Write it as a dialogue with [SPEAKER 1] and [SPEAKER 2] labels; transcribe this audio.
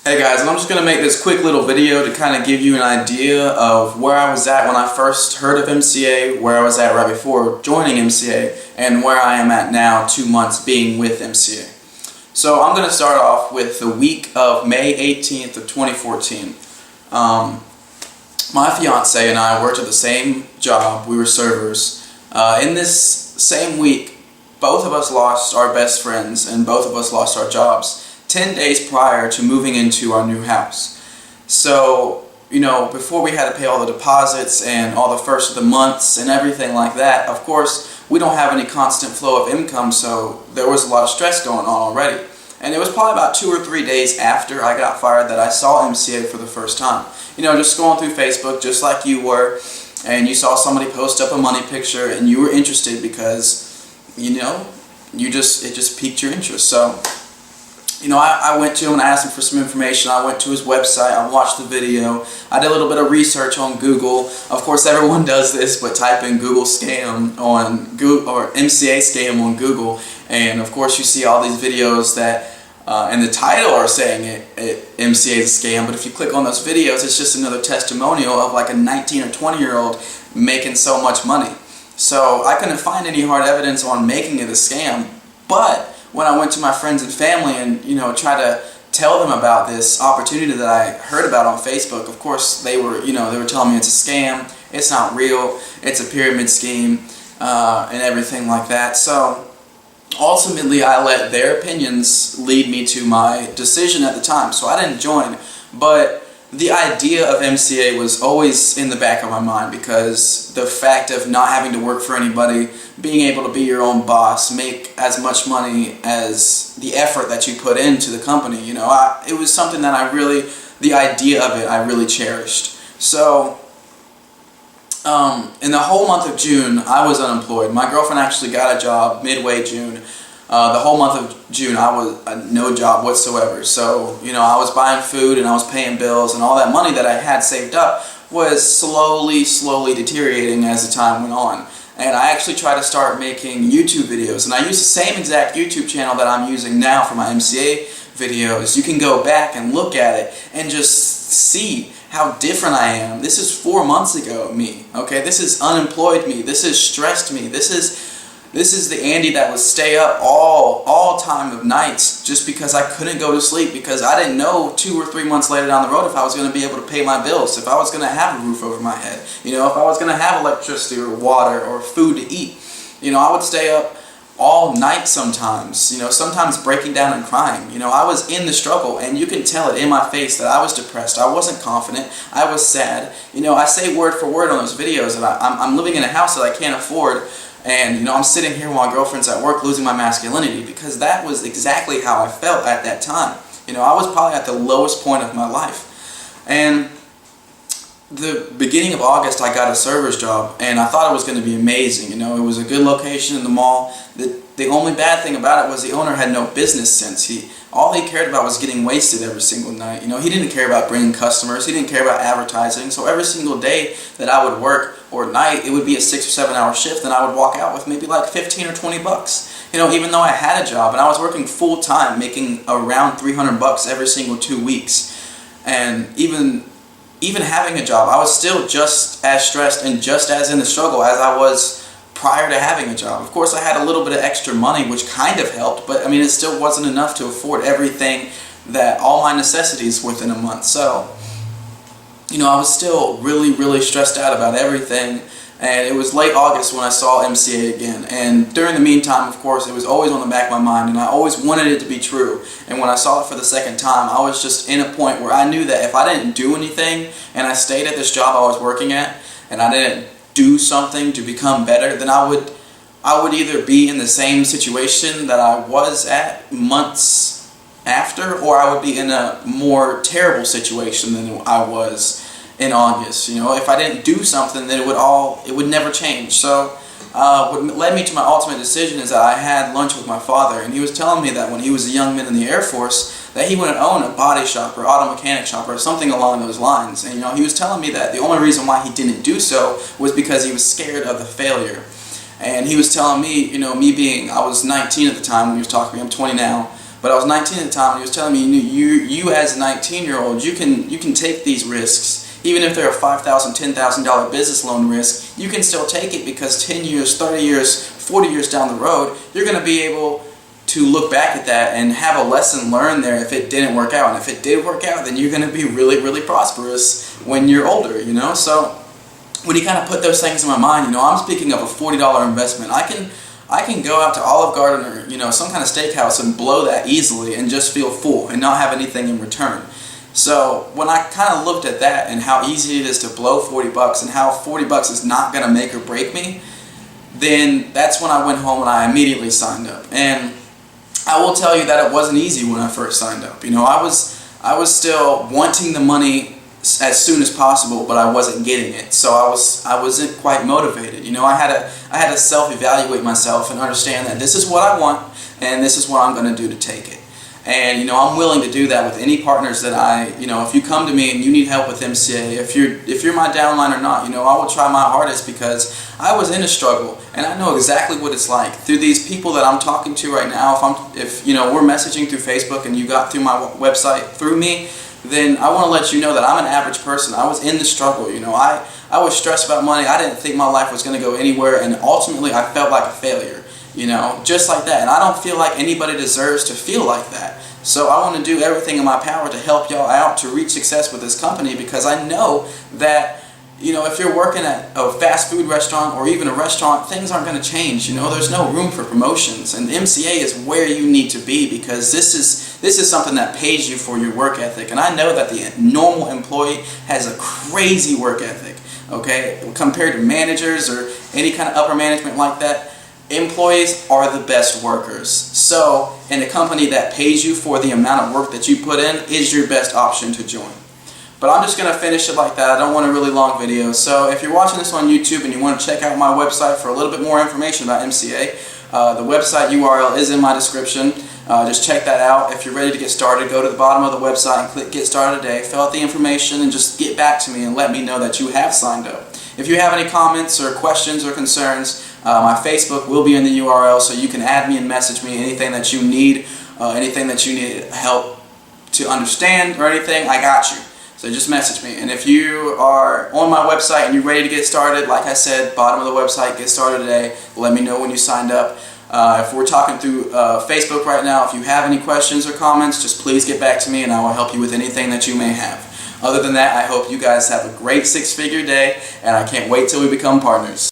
[SPEAKER 1] Hey guys, and I'm just going to make this quick little video to kind of give you an idea of where I was at when I first heard of MCA, where I was at right before joining MCA, and where I am at now 2 months being with MCA. So I'm going to start off with the week of May 18th of 2014. My fiance and I worked at the same job. We were servers. In this same week, both of us lost our best friends and both of us lost our jobs 10 days prior to moving into our new house. So, before we had to pay all the deposits and all the first of the months and everything like that, of course, we don't have any constant flow of income, so there was a lot of stress going on already. And it was probably about 2 or 3 days after I got fired that I saw MCA for the first time. Just scrolling through Facebook just like you were, and you saw somebody post up a money picture and you were interested because, it just piqued your interest. So, I went to him and I asked him for some information. I went to his website, I watched the video, I did a little bit of research on Google. Of course, everyone does this, but type in Google scam on Google or MCA scam on Google, and of course you see all these videos that in the title are saying MCA is a scam, but if you click on those videos, it's just another testimonial of like a 19 or 20-year-old making so much money. So I couldn't find any hard evidence on making it a scam, but when I went to my friends and family and tried to tell them about this opportunity that I heard about on Facebook, of course they were telling me it's a scam, it's not real, it's a pyramid scheme, and everything like that. So ultimately I let their opinions lead me to my decision at the time. So I didn't join, but the idea of MCA was always in the back of my mind because the fact of not having to work for anybody, being able to be your own boss, make as much money as the effort that you put into the company, it was something that the idea of it, I really cherished. So, in the whole month of June, I was unemployed. My girlfriend actually got a job midway June. The whole month of June, I was no job whatsoever. So, I was buying food and I was paying bills, and all that money that I had saved up was slowly deteriorating as the time went on. And I actually tried to start making YouTube videos, and I used the same exact YouTube channel that I'm using now for my MCA videos. You can go back and look at it and just see how different I am. This is 4 months ago me, okay? This is unemployed me. This is stressed me. This is the Andy that would stay up all time of nights just because I couldn't go to sleep, because I didn't know 2 or 3 months later down the road if I was going to be able to pay my bills, if I was going to have a roof over my head, if I was going to have electricity or water or food to eat. I would stay up all night sometimes, sometimes breaking down and crying. I was in the struggle, and you can tell it in my face that I was depressed. I wasn't confident. I was sad. I say word for word on those videos that I'm living in a house that I can't afford, and I'm sitting here while my girlfriend's at work losing my masculinity, because that was exactly how I felt at that time. I was probably at the lowest point of my life. And the beginning of August, I got a server's job, and I thought it was going to be amazing. It was a good location in the mall. The only bad thing about it was the owner had no business sense. All he cared about was getting wasted every single night. He didn't care about bringing customers. He didn't care about advertising. So every single day that I would work or night, it would be a 6 or 7 hour shift, and I would walk out with maybe like 15 or 20 bucks. Even though I had a job and I was working full time, making around 300 bucks every single 2 weeks. And even having a job, I was still just as stressed and just as in the struggle as I was prior to having a job. Of course, I had a little bit of extra money, which kind of helped, but it still wasn't enough to afford everything, all my necessities within a month. So, I was still really stressed out about everything, and it was late August when I saw MCA again. And during the meantime, of course, it was always on the back of my mind, and I always wanted it to be true. And when I saw it for the second time, I was just in a point where I knew that if I didn't do anything, and I stayed at this job I was working at, and I didn't do something to become better, then I would either be in the same situation that I was at months after, or I would be in a more terrible situation than I was in August. If I didn't do something, then it would never change. So what led me to my ultimate decision is that I had lunch with my father, and he was telling me that when he was a young man in the Air Force, that he would own a body shop or auto mechanic shop or something along those lines. And he was telling me that the only reason why he didn't do so was because he was scared of the failure. And he was telling me, I was 19 at the time when he was talking to me, I'm 20 now, But I was 19 at the time, and he was telling me, you as a 19-year-old, you can take these risks. Even if they're a $5,000, $10,000 business loan risk, you can still take it, because 10 years, 30 years, 40 years down the road, you're going to be able to look back at that and have a lesson learned there if it didn't work out. And if it did work out, then you're going to be really, really prosperous when you're older, you know? So when he kind of put those things in my mind, you know, I'm speaking of a $40 investment. I can go out to Olive Garden or, you know, some kind of steakhouse and blow that easily and just feel full and not have anything in return. So when I kind of looked at that and how easy it is to blow 40 bucks and how 40 bucks is not going to make or break me, then that's when I went home and I immediately signed up. And I will tell you that it wasn't easy when I first signed up. You know, I was still wanting the money as soon as possible, but I wasn't getting it. So I wasn't quite motivated. You know, I had to self-evaluate myself and understand that this is what I want and this is what I'm going to do to take it. And, you know, I'm willing to do that with any partners that you know, if you come to me and you need help with MCA, if you're my downline or not, you know, I will try my hardest, because I was in a struggle and I know exactly what it's like. Through these people that I'm talking to right now, if you know, we're messaging through Facebook and you got through my website through me, then I want to let you know that I'm an average person. I was in the struggle, you know. I was stressed about money. I didn't think my life was going to go anywhere, and ultimately I felt like a failure. You know, just like that. And I don't feel like anybody deserves to feel like that. So I want to do everything in my power to help y'all out to reach success with this company, because I know that, you know, if you're working at a fast food restaurant or even a restaurant, things aren't going to change. You know, there's no room for promotions, and MCA is where you need to be, because this is something that pays you for your work ethic. And I know that the normal employee has a crazy work ethic, okay, compared to managers or any kind of upper management like that. Employees are the best workers. So, in a company that pays you for the amount of work that you put in is your best option to join. But I'm just going to finish it like that. I don't want a really long video. So if you're watching this on YouTube and you want to check out my website for a little bit more information about MCA, the website URL is in my description. Just check that out. If you're ready to get started, go to the bottom of the website and click Get Started Today. Fill out the information and just get back to me and let me know that you have signed up. If you have any comments or questions or concerns, my Facebook will be in the URL, so you can add me and message me anything that you need help to understand or anything. I got you. So just message me. And if you are on my website and you're ready to get started, like I said, bottom of the website, Get Started Today. Let me know when you signed up. If we're talking through Facebook right now, if you have any questions or comments, just please get back to me and I will help you with anything that you may have. Other than that, I hope you guys have a great six-figure day, and I can't wait till we become partners.